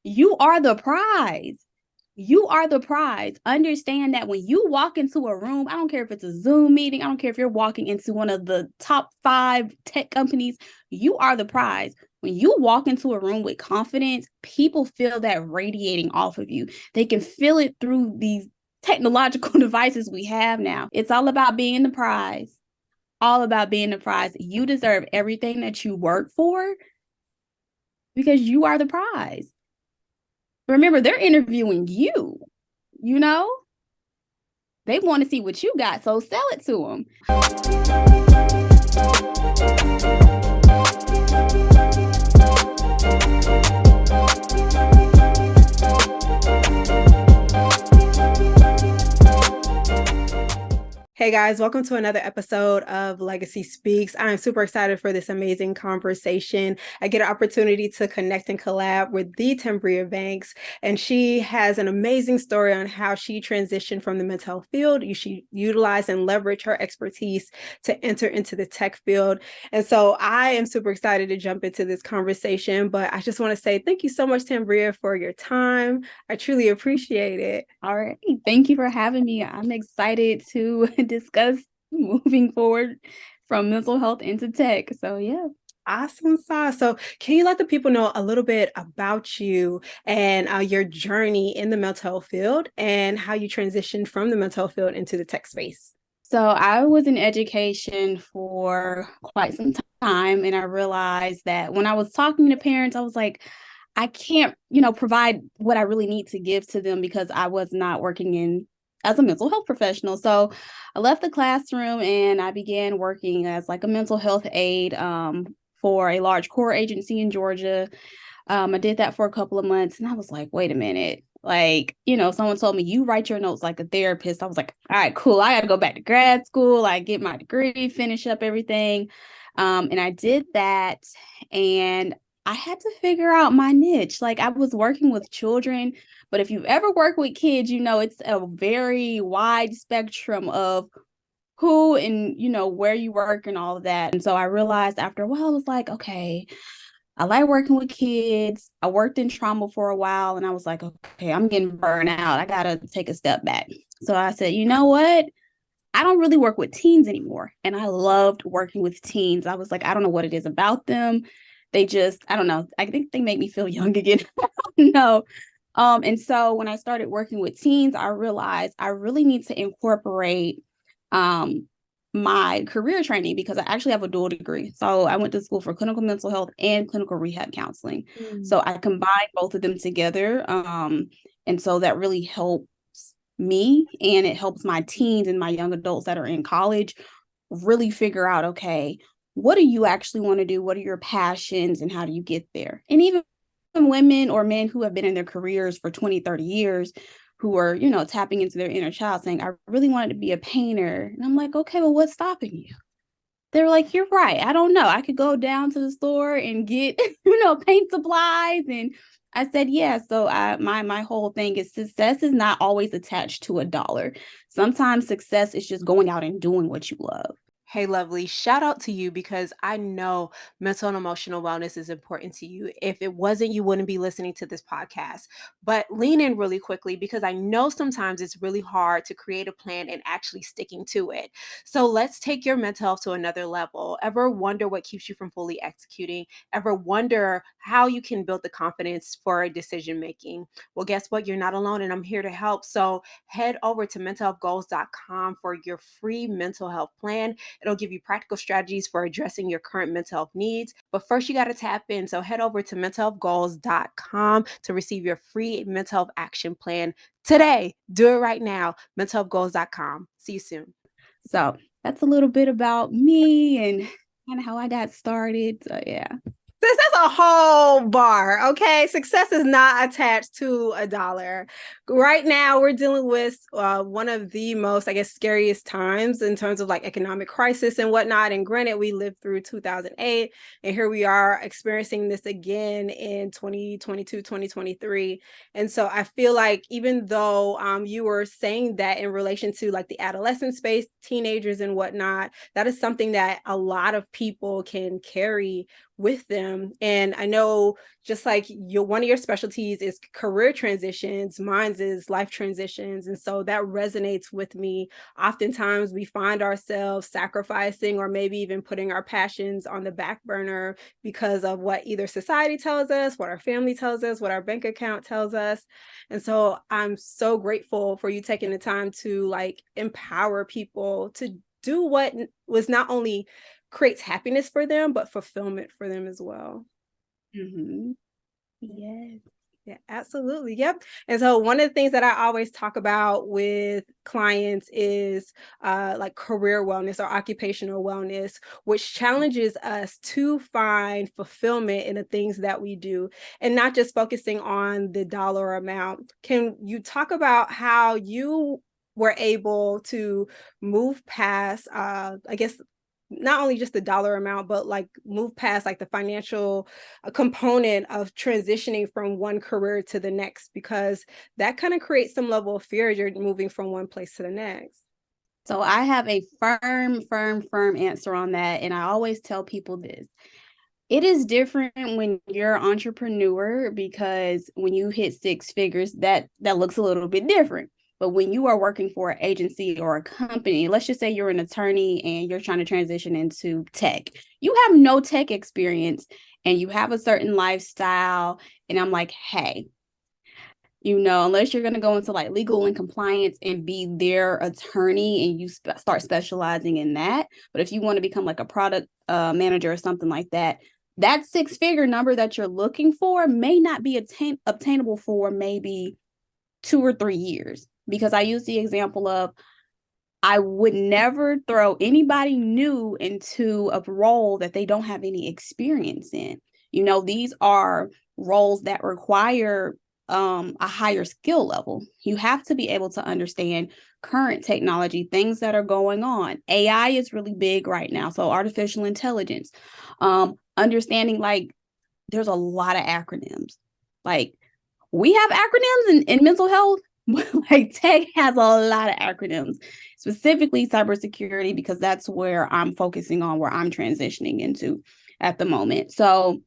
You are the prize. You are the prize. Understand that when you walk into a room, I don't care if it's a Zoom meeting, I don't care if you're walking into one of the top 5 tech companies, you are the prize. When you walk into a room with confidence, people feel that radiating off of you. They can feel it through these technological devices we have now. It's all about being the prize. All about being the prize. You deserve everything that you work for because you are the prize. Remember, they're interviewing you, you know? They want to see what you got, so sell it to them. Hey guys, welcome to another episode of Legacy Speaks. I'm super excited for this amazing conversation. I get an opportunity to connect and collab with the Tambria Banks, and she has an amazing story on how she transitioned from the mental health field. She utilized and leveraged her expertise to enter into the tech field. And so I am super excited to jump into this conversation, but I just want to say thank you so much, Tambria, for your time. I truly appreciate it. All right. Thank you for having me. I'm excited to discuss moving forward from mental health into tech. So, yeah. Awesome sauce. So can you let the people know a little bit about you and your journey in the mental health field and how you transitioned from the mental health field into the tech space? So I was in education for quite some time, and I realized that when I was talking to parents, I was like, I can't, provide what I really need to give to them because I was not working in as a mental health professional. So I left the classroom and I began working as like a mental health aide for a large core agency in Georgia. I did that for a couple of months and I was like, wait a minute. Like, someone told me you write your notes like a therapist. I was like, all right, cool. I got to go back to grad school. I get my degree, finish up everything. And I did that. And I had to figure out my niche. Like, I was working with children, but if you've ever worked with kids, it's a very wide spectrum of who and, where you work and all of that. And so I realized after a while, I was like, okay, I like working with kids. I worked in trauma for a while and I was like, okay, I'm getting burned out. I got to take a step back. So I said, you know what? I don't really work with teens anymore. And I loved working with teens. I was like, I don't know what it is about them. They just, I don't know. I think they make me feel young again. No. And so when I started working with teens, I realized I really need to incorporate um my career training because I actually have a dual degree. So I went to school for clinical mental health and clinical rehab counseling. Mm. So I combined both of them together. And so that really helps me and it helps my teens and my young adults that are in college really figure out, okay, what do you actually want to do? What are your passions and how do you get there? And even women or men who have been in their careers for 20, 30 years who are, tapping into their inner child saying, I really wanted to be a painter. And I'm like, okay, well, what's stopping you? They're like, you're right. I don't know. I could go down to the store and get, paint supplies. And I said, yeah. So my whole thing is success is not always attached to a dollar. Sometimes success is just going out and doing what you love. Hey, lovely. Shout out to you because I know mental and emotional wellness is important to you. If it wasn't, you wouldn't be listening to this podcast. But lean in really quickly because I know sometimes it's really hard to create a plan and actually sticking to it. So let's take your mental health to another level. Ever wonder what keeps you from fully executing? Ever wonder how you can build the confidence for decision making? Well, guess what? You're not alone and I'm here to help. So head over to mentalhealthgoals.com for your free mental health plan. It'll give you practical strategies for addressing your current mental health needs. But first, you got to tap in. So head over to mentalhealthgoals.com to receive your free mental health action plan today. Do it right now. mentalhealthgoals.com. See you soon. So that's a little bit about me and kind of how I got started. So yeah. That's a whole bar, okay? Success is not attached to a dollar. Right now, we're dealing with one of the most, I guess, scariest times in terms of like economic crisis and whatnot. And granted, we lived through 2008, and here we are experiencing this again in 2022, 2023. And so I feel like even though you were saying that in relation to like the adolescent space, teenagers and whatnot, that is something that a lot of people can carry with them. And I know just like one of your specialties is career transitions, mine is life transitions. And so that resonates with me. Oftentimes we find ourselves sacrificing or maybe even putting our passions on the back burner because of what either society tells us, what our family tells us, what our bank account tells us. And so I'm so grateful for you taking the time to like empower people to do what was not only creates happiness for them, but fulfillment for them as well. Mm-hmm. Yes. Yeah, absolutely. Yep. And so one of the things that I always talk about with clients is like career wellness or occupational wellness, which challenges us to find fulfillment in the things that we do and not just focusing on the dollar amount. Can you talk about how you were able to move past, I guess, not only just the dollar amount, but like move past like the financial component of transitioning from one career to the next, because that kind of creates some level of fear as you're moving from one place to the next. So I have a firm answer on that. And I always tell people this. It is different when you're an entrepreneur because when you hit six figures, that looks a little bit different. But when you are working for an agency or a company, let's just say you're an attorney and you're trying to transition into tech, you have no tech experience and you have a certain lifestyle. And I'm like, hey, unless you're going to go into like legal and compliance and be their attorney and you start specializing in that. But if you want to become like a product manager or something like that, that six-figure number that you're looking for may not be obtainable for maybe 2 or 3 years. Because I use the example of I would never throw anybody new into a role that they don't have any experience in. These are roles that require a higher skill level. You have to be able to understand current technology, things that are going on. AI is really big right now. So artificial intelligence, understanding like there's a lot of acronyms. Like we have acronyms in mental health. Like tech has a lot of acronyms, specifically cybersecurity, because that's where I'm focusing on, where I'm transitioning into at the moment. So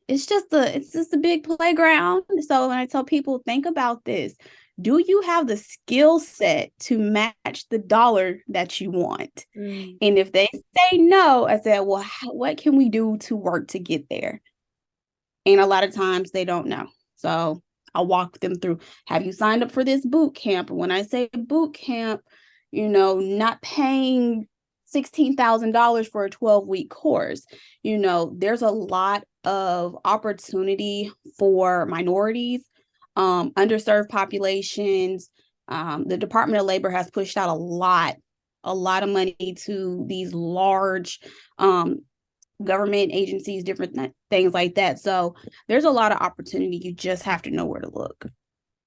it's just a big playground. So when I tell people, think about this. Do you have the skill set to match the dollar that you want? Mm. And if they say no, I said, well, what can we do to work to get there? And a lot of times they don't know. So I'll walk them through. Have you signed up for this boot camp? When I say boot camp, not paying $16,000 for a 12-week course. There's a lot of opportunity for minorities, underserved populations. The Department of Labor has pushed out a lot of money to these large government agencies, different things like that. So there's a lot of opportunity. You just have to know where to look.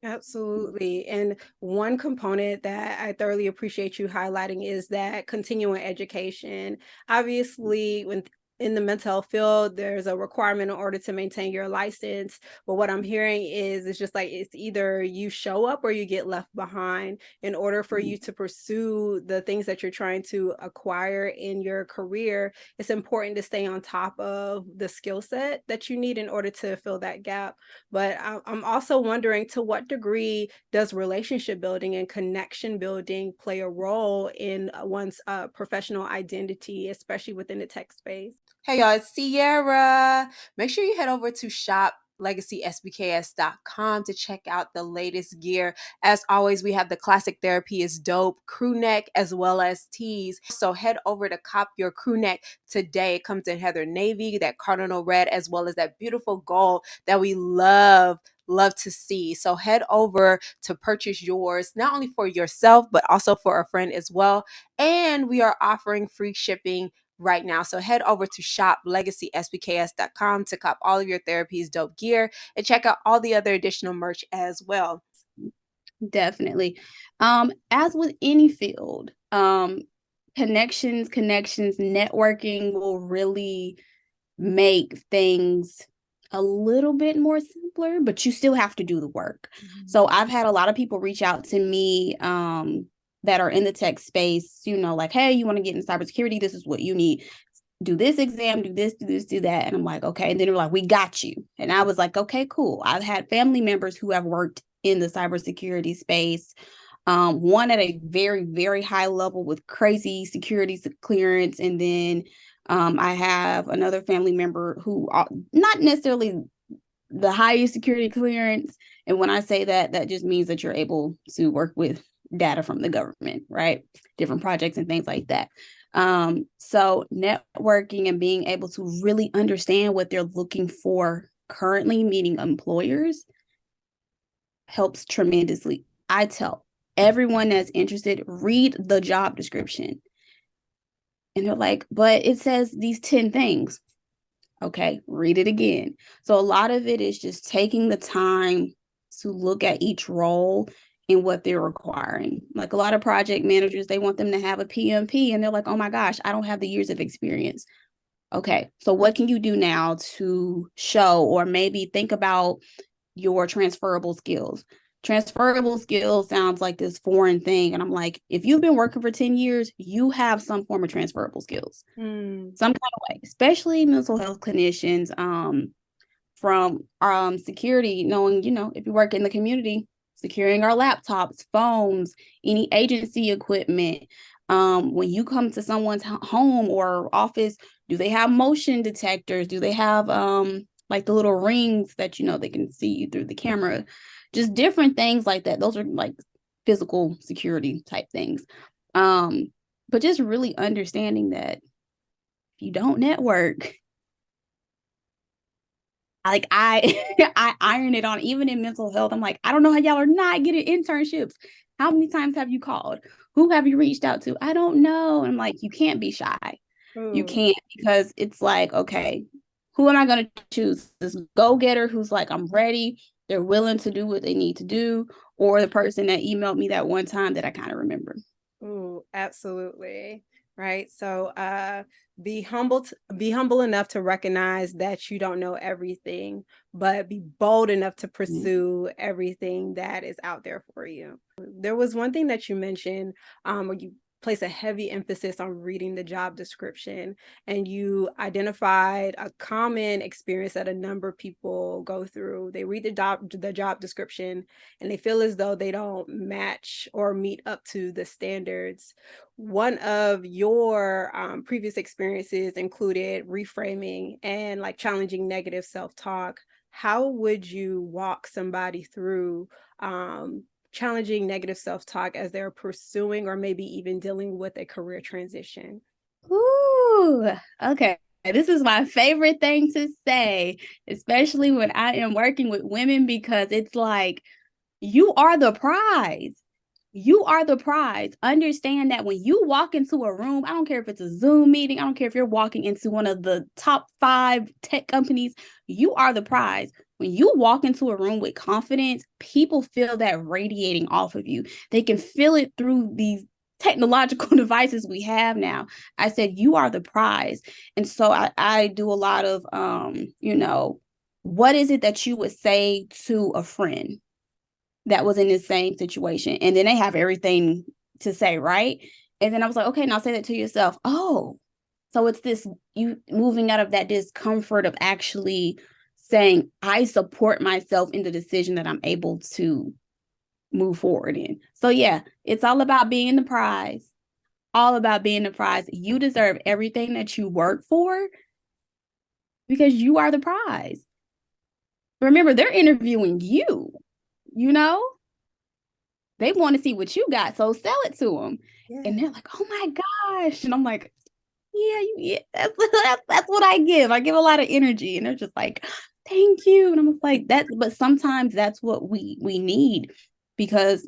Absolutely. And one component that I thoroughly appreciate you highlighting is that continuing education. Obviously, when in the mental health field, there's a requirement in order to maintain your license. But what I'm hearing is it's just like it's either you show up or you get left behind in order for you to pursue the things that you're trying to acquire in your career. It's important to stay on top of the skill set that you need in order to fill that gap. But I'm also wondering, to what degree does relationship building and connection building play a role in one's professional identity, especially within the tech space? Hey y'all, it's Sierra. Make sure you head over to shoplegacysbks.com to check out the latest gear. As always, we have the classic therapy is dope crew neck as well as tees. So head over to cop your crew neck today. It comes in heather navy, that cardinal red, as well as that beautiful gold that we love to see. So head over to purchase yours, not only for yourself, but also for a friend as well. And we are offering free shipping right now. So head over to shoplegacysbks.com to cop all of your therapy's dope gear and check out all the other additional merch as well. Definitely. As with any field, connections, networking will really make things a little bit more simpler, but you still have to do the work. Mm-hmm. So I've had a lot of people reach out to me that are in the tech space, like, hey, you want to get in cybersecurity? This is what you need. do this exam, do this, do this, do that. And I'm like, okay. And then they're like, we got you. And I was like, okay, cool. I've had family members who have worked in the cybersecurity space. One at a very, very high level with crazy security clearance. And then I have another family member who not necessarily the highest security clearance. And when I say that, that just means that you're able to work with data from the government, right? Different projects and things like that. So networking and being able to really understand what they're looking for currently, meaning employers, helps tremendously. I tell everyone that's interested, read the job description. And they're like, but it says these 10 things. Okay, read it again. So a lot of it is just taking the time to look at each role and what they're requiring. Like a lot of project managers, they want them to have a PMP and they're like, oh my gosh, I don't have the years of experience. Okay, so what can you do now to show or maybe think about your transferable skills? Transferable skills sounds like this foreign thing. And I'm like, if you've been working for 10 years, you have some form of transferable skills, some kind of way, especially mental health clinicians, from security, knowing, if you work in the community, securing our laptops, phones, any agency equipment. When you come to someone's home or office, do they have motion detectors? Do they have like the little rings that they can see you through the camera? Just different things like that. Those are like physical security type things. But just really understanding that if you don't network, like I iron it on, even in mental health. I'm like, I don't know how y'all are not getting internships. How many times have you called? Who have you reached out to? I don't know. And I'm like, you can't be shy. You can't, because it's like, okay, who am I going to choose? This go-getter who's like, I'm ready. They're willing to do what they need to do, or the person that emailed me that one time that I kind of remember. Ooh, absolutely. Right. So be humble enough to recognize that you don't know everything, but be bold enough to pursue everything that is out there for you. There was one thing that you mentioned, where you place a heavy emphasis on reading the job description, and you identified a common experience that a number of people go through. They read the job description and they feel as though they don't match or meet up to the standards. One of your previous experiences included reframing and like challenging negative self-talk. How would you walk somebody through challenging negative self-talk as they're pursuing or maybe even dealing with a career transition? Ooh, okay. This is my favorite thing to say, especially when I am working with women, because it's like, you are the prize. You are the prize. Understand that when you walk into a room, I don't care if it's a Zoom meeting, I don't care if you're walking into one of the top 5 tech companies, you are the prize. When you walk into a room with confidence, people feel that radiating off of you. They can feel it through these technological devices we have now. I said, you are the prize. And so I do a lot of, what is it that you would say to a friend that was in the same situation? And then they have everything to say, right? And then I was like, okay, now say that to yourself. Oh, so it's this, you moving out of that discomfort of actually saying, I support myself in the decision that I'm able to move forward in. So yeah, it's all about being the prize. All about being the prize. You deserve everything that you work for because you are the prize. Remember, they're interviewing you, you know? They want to see what you got, so sell it to them. Yeah. And they're like, oh my gosh. And I'm like, yeah, that's what I give. I give a lot of energy. And they're just like, thank you. And I'm like, that, but sometimes that's what we need, because,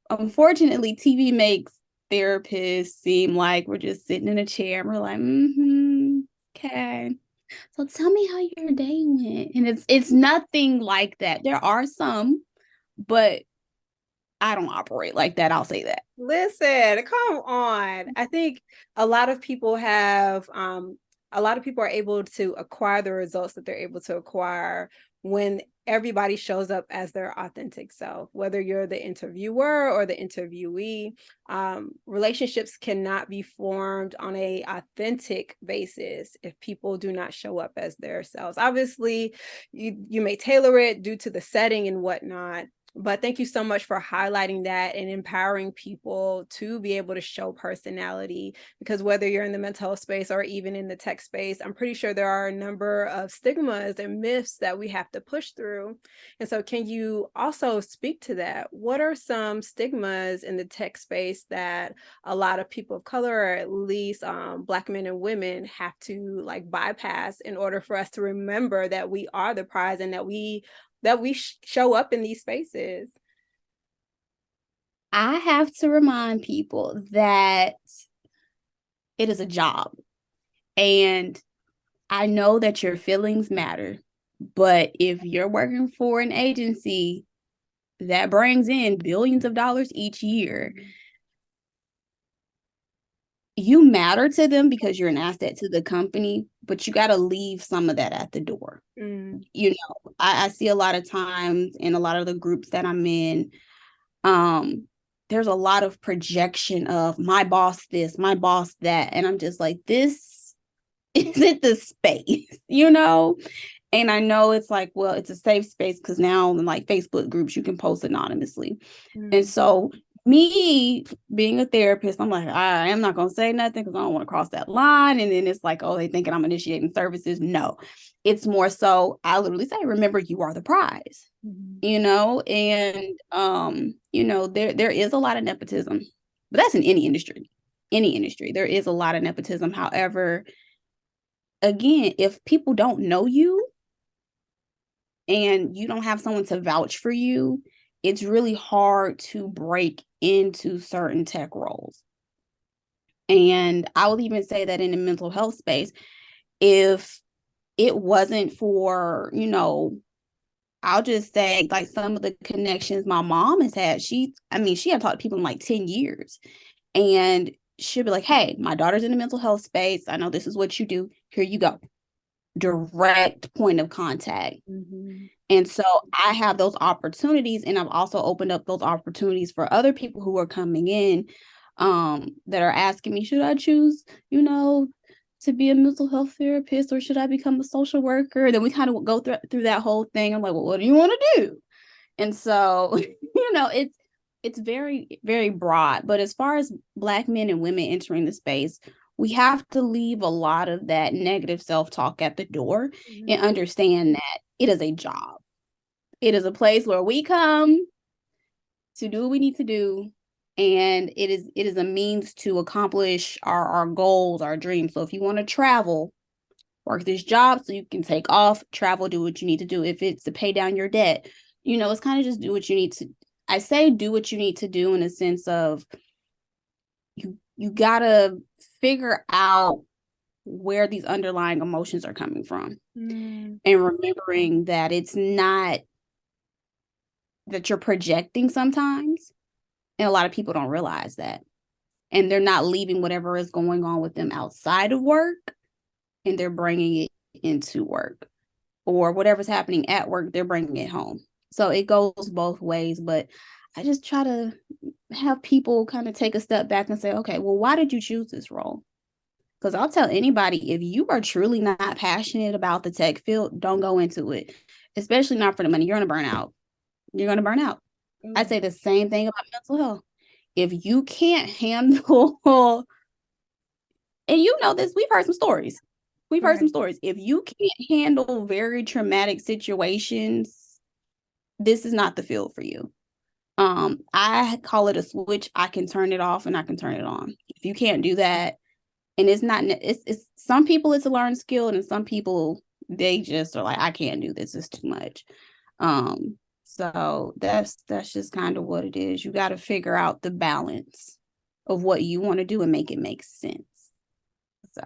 unfortunately, TV makes therapists seem like we're just sitting in a chair and we're like, okay. So tell me how your day went. And it's nothing like that. There are some, but I don't operate like that. I'll say that. Listen, come on. I think a lot of people are able to acquire the results that they're able to acquire when everybody shows up as their authentic self, whether you're the interviewer or the interviewee. Relationships cannot be formed on a authentic basis if people do not show up as their selves. Obviously, you may tailor it due to the setting and whatnot, but thank you so much for highlighting that and empowering people to be able to show personality, because whether you're in the mental health space or even in the tech space, I'm pretty sure there are a number of stigmas and myths that we have to push through. And so can you also speak to that? What are some stigmas in the tech space that a lot of people of color, or at least Black men and women, have to like bypass in order for us to remember that we are the prize and that we show up in these spaces? I have to remind people that it is a job. And I know that your feelings matter, but if you're working for an agency that brings in billions of dollars each year, you matter to them because you're an asset to the company, but you got to leave some of that at the door. You know, I see a lot of times in a lot of the groups that I'm in, there's a lot of projection of my boss this, my boss that. And I'm just like, this isn't the space, you know? And I know it's like, well, it's a safe space because now in like Facebook groups, you can post anonymously. And so me being a therapist, I'm like, I am not going to say nothing because I don't want to cross that line. And then it's like, oh, they thinking I'm initiating services. No, it's more so I literally say, remember, you are the prize, you know? And, you know, there is a lot of nepotism, but that's in any industry, there is a lot of nepotism. However, again, if people don't know you and you don't have someone to vouch for you, it's really hard to break into certain tech roles. And I would even say that in the mental health space, if it wasn't for, you know, I'll just say like some of the connections my mom has had, she had talked to people in like 10 years. And she'll be like, hey, my daughter's in the mental health space. I know this is what you do. Here you go. Direct point of contact. And so I have those opportunities, and I've also opened up those opportunities for other people who are coming in that are asking me, should I choose, you know, to be a mental health therapist or should I become a social worker? And then we kind of go through that whole thing. I'm like, well, what do you want to do? And so, you know, it's very, very broad. But as far as Black men and women entering the space, we have to leave a lot of that negative self-talk at the door and understand that it is a job. It is a place where we come to do what we need to do. And it is a means to accomplish our goals, our dreams. So if you want to travel, work this job so you can take off, travel, do what you need to do. If it's to pay down your debt, you know, it's kind of just do what you need to. I say do what you need to do in a sense of you gotta figure out where these underlying emotions are coming from. And remembering that it's not that you're projecting sometimes. And a lot of people don't realize that. And they're not leaving whatever is going on with them outside of work and they're bringing it into work, or whatever's happening at work, they're bringing it home. So it goes both ways. But I just try to have people kind of take a step back and say, okay, well, why did you choose this role? Because I'll tell anybody, if you are truly not passionate about the tech field, don't go into it, especially not for the money. You're going to burn out. You're going to burn out. I say the same thing about mental health. If you can't handle, and you know this, we've heard some stories. If you can't handle very traumatic situations, this is not the field for you. I call it a switch. I can turn it off and I can turn it on. If you can't do that, and it's some people it's a learned skill, and some people they just are like, I can't do this. It's too much. So that's just kind of what it is. You got to figure out the balance of what you want to do and make it make sense. So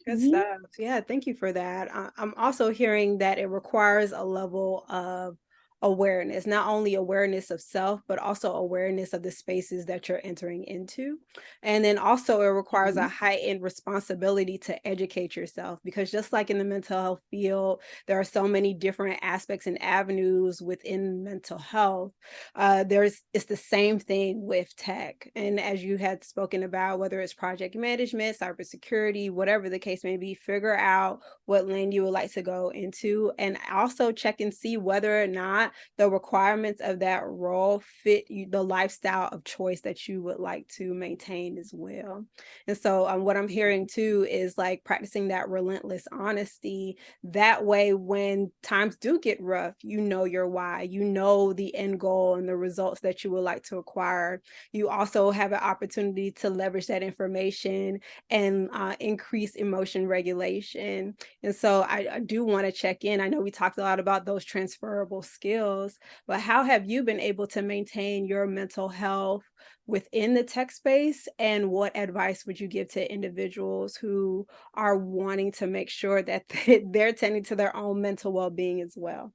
good stuff. Yeah, thank you for that. I'm also hearing that it requires a level of awareness, not only awareness of self, but also awareness of the spaces that you're entering into. And then also, it requires a Mhm. heightened responsibility to educate yourself, because just like in the mental health field, there are so many different aspects and avenues within mental health. It's the same thing with tech. And as you had spoken about, whether it's project management, cybersecurity, whatever the case may be, figure out what lane you would like to go into, and also check and see whether or not the requirements of that role fit you, the lifestyle of choice that you would like to maintain as well. And so, what I'm hearing too is like practicing that relentless honesty. That way, when times do get rough, you know your why, you know the end goal and the results that you would like to acquire. You also have an opportunity to leverage that information and increase emotion regulation. And so I do want to check in. I know we talked a lot about those transferable skills, but how have you been able to maintain your mental health within the tech space? And what advice would you give to individuals who are wanting to make sure that they're tending to their own mental well-being as well?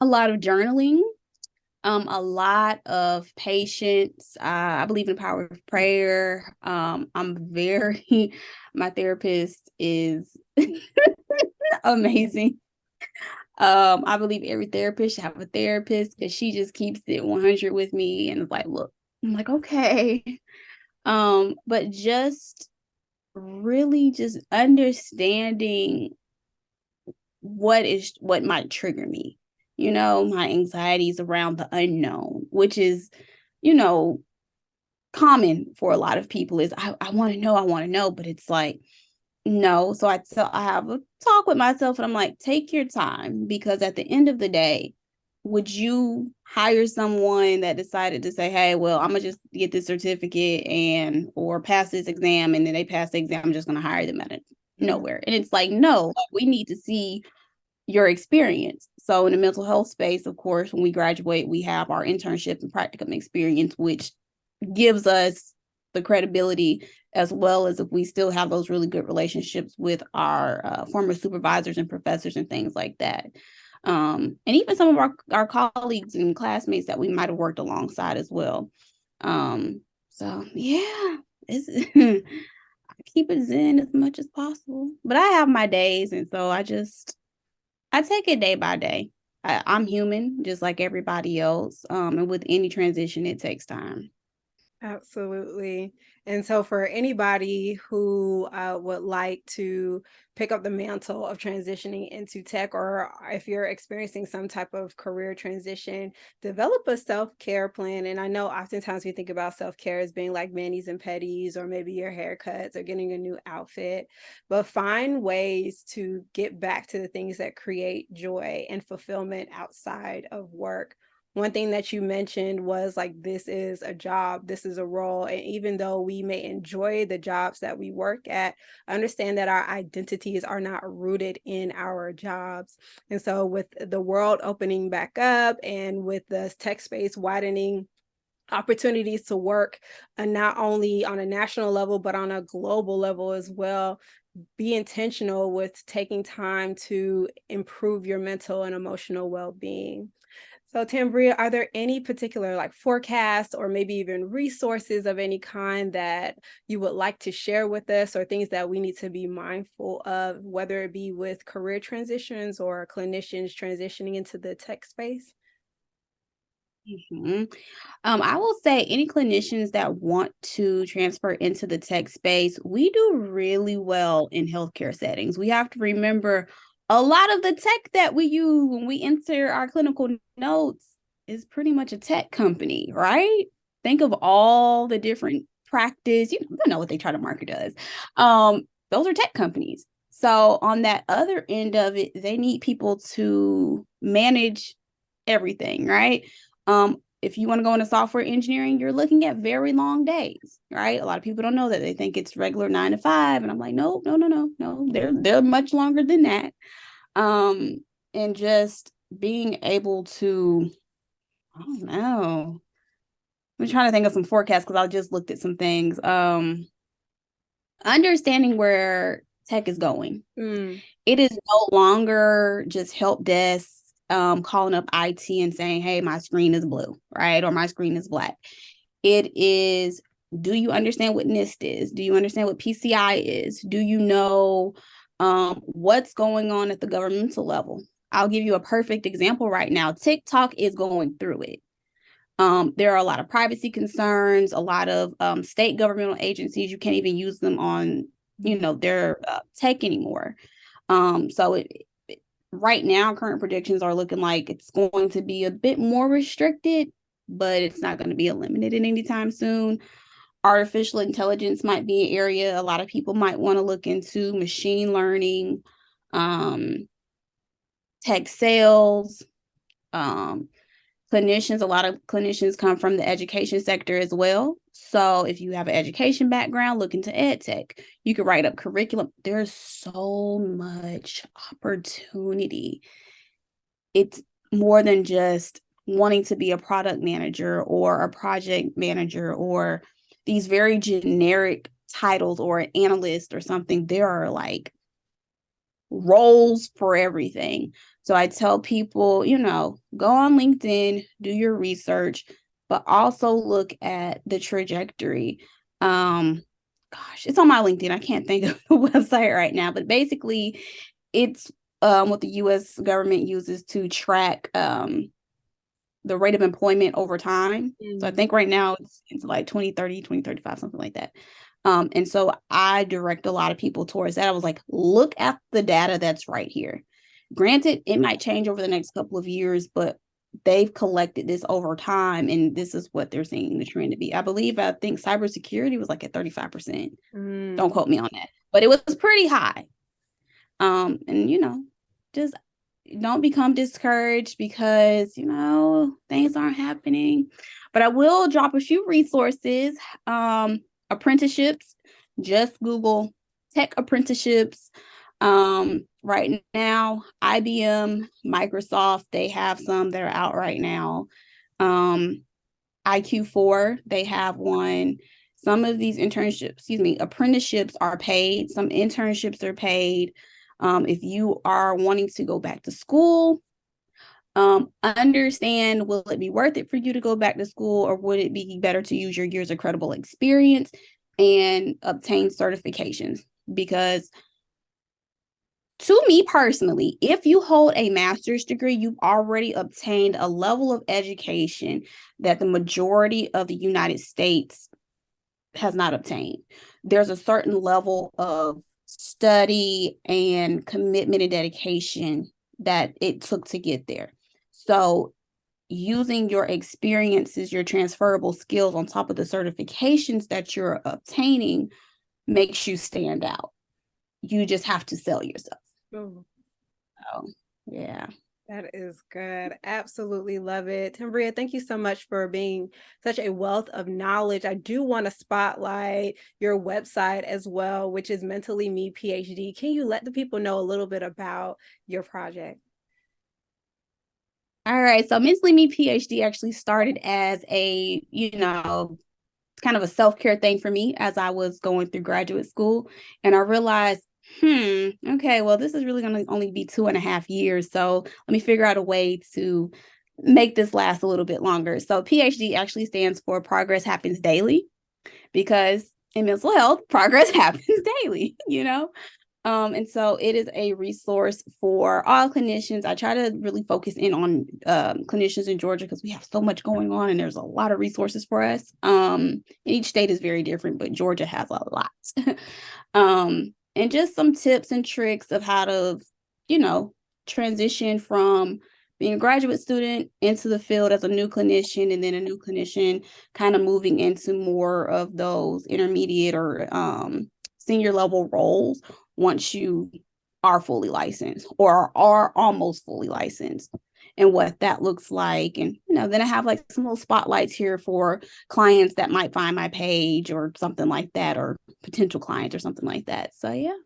A lot of journaling, a lot of patience. I believe in the power of prayer. I'm very, my therapist is amazing. I believe every therapist should have a therapist because she just keeps it 100 with me and it's like, look, I'm like, okay. But just really just understanding what might trigger me. My anxieties around the unknown, which is, you know, common for a lot of people is I want to know, but it's like, no. So I have a talk with myself and I'm like, take your time because at the end of the day, would you hire someone that decided to say, hey, well, I'm gonna just get this certificate and or pass this exam and then they pass the exam, I'm just gonna hire them out of nowhere. And it's like, no, we need to see your experience. So in the mental health space, of course, when we graduate, we have our internship and practicum experience, which gives us the credibility as well as if we still have those really good relationships with our former supervisors and professors and things like that. And even some of our colleagues and classmates that we might have worked alongside as well. So yeah, it's I keep it zen as much as possible. But I have my days, and so I take it day by day. I'm human, just like everybody else. And with any transition, it takes time. Absolutely. And so, for anybody who would like to pick up the mantle of transitioning into tech, or if you're experiencing some type of career transition, develop a self care plan. And I know oftentimes we think about self care as being like manis and petties, or maybe your haircuts, or getting a new outfit, but find ways to get back to the things that create joy and fulfillment outside of work. One thing that you mentioned was like, this is a job, this is a role. And even though we may enjoy the jobs that we work at, understand that our identities are not rooted in our jobs. And so, with the world opening back up and with the tech space widening, opportunities to work not only on a national level, but on a global level as well. Be intentional with taking time to improve your mental and emotional well being. So, Tambria, are there any particular like forecasts or maybe even resources of any kind that you would like to share with us, or things that we need to be mindful of, whether it be with career transitions or clinicians transitioning into the tech space? Mhm. I will say any clinicians that want to transfer into the tech space, we do really well in healthcare settings. We have to remember a lot of the tech that we use when we enter our clinical notes is pretty much a tech company, right? Think of all the different practice, you know what they try to market us. Those are tech companies. So on that other end of it, they need people to manage everything, right? If you want to go into software engineering, you're looking at very long days, right? A lot of people don't know that. They think it's regular 9 to 5. And I'm like, no, no, no, no, no. They're much longer than that. Um, and just being able to, I don't know. I'm trying to think of some forecasts because I just looked at some things. Understanding where tech is going. Mm, It is no longer just help desk calling up IT and saying, hey, my screen is blue, right? Or my screen is black. It is, do you understand what NIST is? Do you understand what PCI is? Do you know what's going on at the governmental level? I'll give you a perfect example right now. TikTok is going through it. There are a lot of privacy concerns, a lot of state governmental agencies. You can't even use them on, their tech anymore. So right now, current predictions are looking like it's going to be a bit more restricted, but it's not going to be eliminated anytime soon. Artificial intelligence might be an area a lot of people might want to look into, machine learning, tech sales, um, clinicians. A lot of clinicians come from the education sector as well. So if you have an education background, look into ed tech. You can write up curriculum. There's so much opportunity. It's more than just wanting to be a product manager or a project manager or these very generic titles or an analyst or something. There are like roles for everything. So I tell people, go on LinkedIn, do your research, but also look at the trajectory. It's on my LinkedIn. I can't think of the website right now, but basically it's what the US government uses to track the rate of employment over time. So I think right now it's like 2030, 2035, something like that. And so I direct a lot of people towards that. I was like, look at the data that's right here. Granted, it might change over the next couple of years, but they've collected this over time, and this is what they're seeing the trend to be. I think cybersecurity was like at 35%. Don't quote me on that, but it was pretty high. And just don't become discouraged because things aren't happening. But I will drop a few resources. Apprenticeships, just Google tech apprenticeships. Right now, IBM, Microsoft, they have some that are out right now. IQ4, they have one. Some of these apprenticeships are paid. Some internships are paid. If you are wanting to go back to school, understand, will it be worth it for you to go back to school, or would it be better to use your years of credible experience and obtain certifications? Because to me personally, if you hold a master's degree, you've already obtained a level of education that the majority of the United States has not obtained. There's a certain level of study and commitment and dedication that it took to get there. So using your experiences, your transferable skills on top of the certifications that you're obtaining makes you stand out. You just have to sell yourself. Oh. So, yeah. That is good. Absolutely love it. Tambria, thank you so much for being such a wealth of knowledge. I do want to spotlight your website as well, which is Mentally Me PhD. Can you let the people know a little bit about your project? All right. So Mentally Me PhD actually started as a, kind of a self-care thing for me as I was going through graduate school. And I realized, okay, well, this is really going to only be 2.5 years. So let me figure out a way to make this last a little bit longer. So PhD actually stands for Progress Happens Daily, because in mental health, progress happens daily, and so it is a resource for all clinicians. I try to really focus in on clinicians in Georgia because we have so much going on and there's a lot of resources for us. Each state is very different, but Georgia has a lot. And just some tips and tricks of how to, transition from being a graduate student into the field as a new clinician, and then a new clinician kind of moving into more of those intermediate or senior level roles once you are fully licensed or are almost fully licensed, and what that looks like. And then I have like some little spotlights here for clients that might find my page or something like that, or potential clients or something like that. So yeah,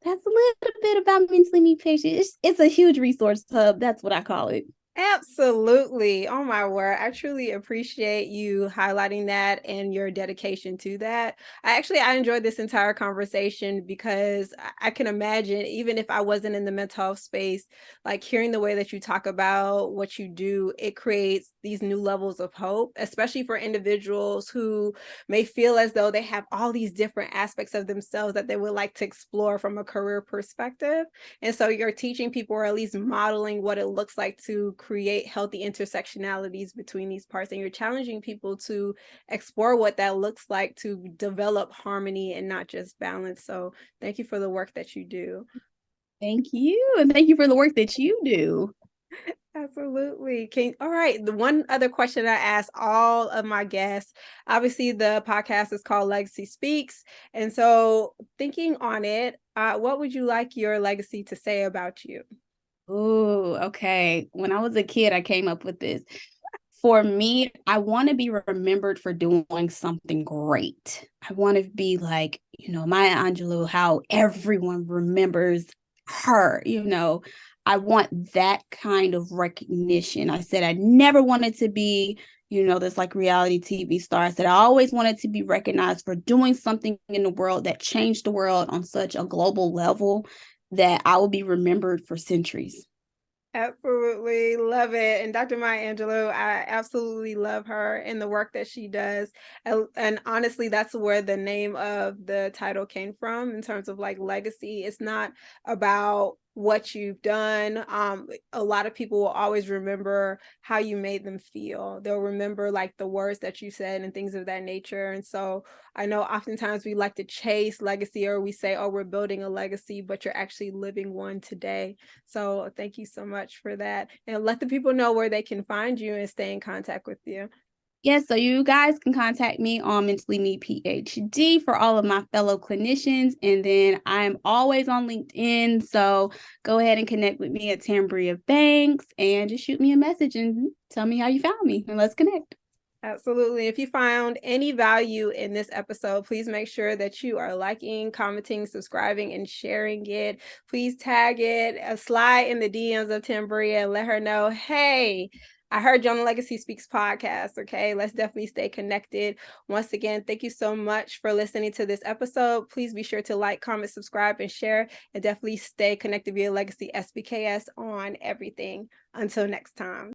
that's a little bit about Mentally Me PhD. It's a huge resource hub. That's what I call it. Absolutely. Oh my word. I truly appreciate you highlighting that and your dedication to that. I enjoyed this entire conversation because I can imagine, even if I wasn't in the mental health space, like hearing the way that you talk about what you do, it creates these new levels of hope, especially for individuals who may feel as though they have all these different aspects of themselves that they would like to explore from a career perspective. And so you're teaching people, or at least modeling what it looks like to create healthy intersectionalities between these parts. And you're challenging people to explore what that looks like to develop harmony and not just balance. So thank you for the work that you do. Thank you. And thank you for the work that you do. Absolutely. All right. The one other question I ask all of my guests, obviously the podcast is called Legacy Speaks. And so thinking on it, what would you like your legacy to say about you? Oh, okay. When I was a kid, I came up with this. For me, I want to be remembered for doing something great. I want to be like, Maya Angelou, how everyone remembers her, I want that kind of recognition. I said I never wanted to be, this like reality TV star. I said I always wanted to be recognized for doing something in the world that changed the world on such a global level that I will be remembered for centuries. Absolutely love it. And Dr. Maya Angelou, I absolutely love her and the work that she does. And honestly, that's where the name of the title came from in terms of like legacy. It's not about what you've done. A lot of people will always remember how you made them feel. They'll remember like the words that you said and things of that nature. And so I know oftentimes we like to chase legacy, or we say, oh, we're building a legacy, but you're actually living one today. So thank you so much for that. And let the people know where they can find you and stay in contact with you. Yes, so you guys can contact me on Mentally Me PhD for all of my fellow clinicians. And then I'm always on LinkedIn. So go ahead and connect with me at Tambria Banks and just shoot me a message and tell me how you found me and let's connect. Absolutely. If you found any value in this episode, please make sure that you are liking, commenting, subscribing, and sharing it. Please tag it, slide in the DMs of Tambria and let her know, hey, I heard you on the Legacy Speaks podcast. Okay, let's definitely stay connected. Once again, thank you so much for listening to this episode. Please be sure to like, comment, subscribe, and share, and definitely stay connected via Legacy SBKS on everything. Until next time.